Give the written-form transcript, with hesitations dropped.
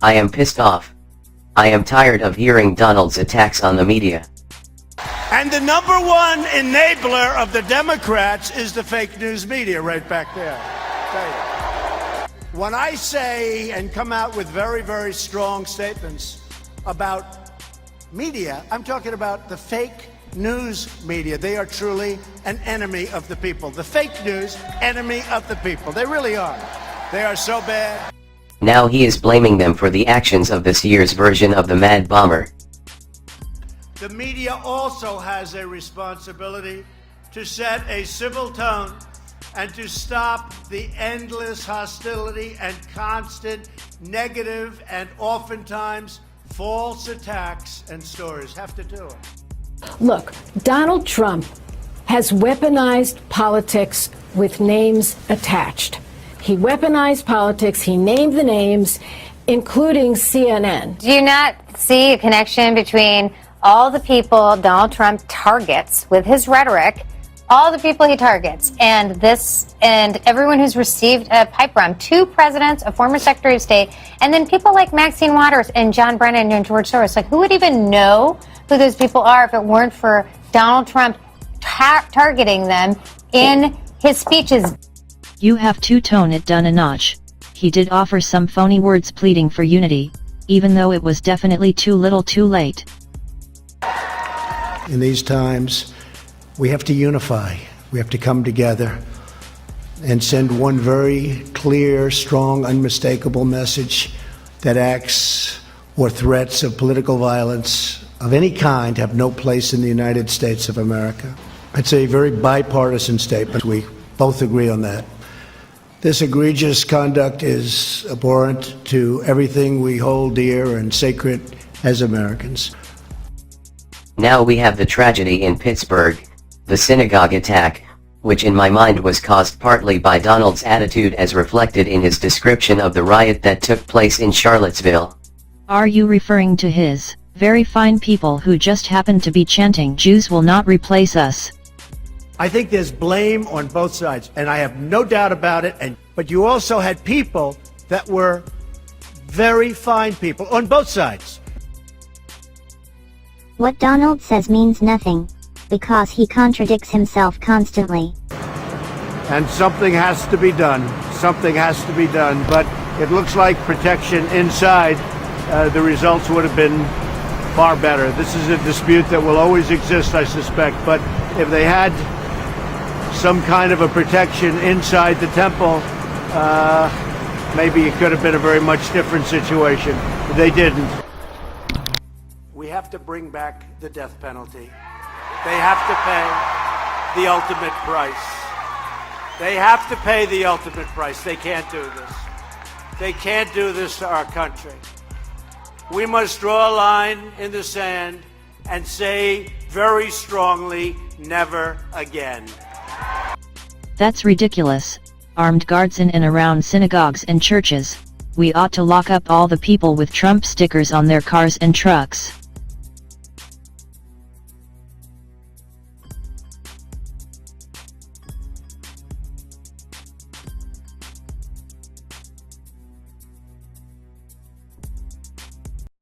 I am pissed off. I am tired of hearing Donald's attacks on the media. And the number one enabler of the Democrats is the fake news media right back there. When I say and come out with very, very strong statements about media, I'm talking about the fake news media. They are truly an enemy of the people. The fake news, enemy of the people. They really are. They are so bad. Now he is blaming them for the actions of this year's version of the Mad Bomber. The media also has a responsibility to set a civil tone and to stop the endless hostility and constant negative and oftentimes false attacks and stories. Have to do it. Look, Donald Trump has weaponized politics with names attached. He weaponized politics, he named the names, including CNN. Do you not see a connection between all the people Donald Trump targets with his rhetoric, all the people he targets, and this, and everyone who's received a pipe bomb, 2 presidents, a former Secretary of State, and then people like Maxine Waters and John Brennan and George Soros? Like, who would even know who those people are if it weren't for Donald Trump targeting them in his speeches? You have to tone it down a notch. He did offer some phony words pleading for unity, even though it was definitely too little too late. In these times, we have to unify. We have to come together and send one very clear, strong, unmistakable message that acts or threats of political violence of any kind have no place in the United States of America. It's a very bipartisan statement. We both agree on that. This egregious conduct is abhorrent to everything we hold dear and sacred as Americans. Now we have the tragedy in Pittsburgh, the synagogue attack, which in my mind was caused partly by Donald's attitude as reflected in his description of the riot that took place in Charlottesville. Are you referring to his very fine people who just happened to be chanting "Jews will not replace us"? I think there's blame on both sides, and I have no doubt about it. But you also had people that were very fine people on both sides. What Donald says means nothing, because he contradicts himself constantly. And something has to be done. Something has to be done. But it looks like protection inside, the results would have been far better. This is a dispute that will always exist, I suspect. But if they had some kind of a protection inside the temple, maybe it could have been a very much different situation. They didn't. We have to bring back the death penalty. They have to pay the ultimate price. They have to pay the ultimate price. They can't do this. They can't do this to our country. We must draw a line in the sand and say very strongly, never again. That's ridiculous. Armed guards in and around synagogues and churches. We ought to lock up all the people with Trump stickers on their cars and trucks.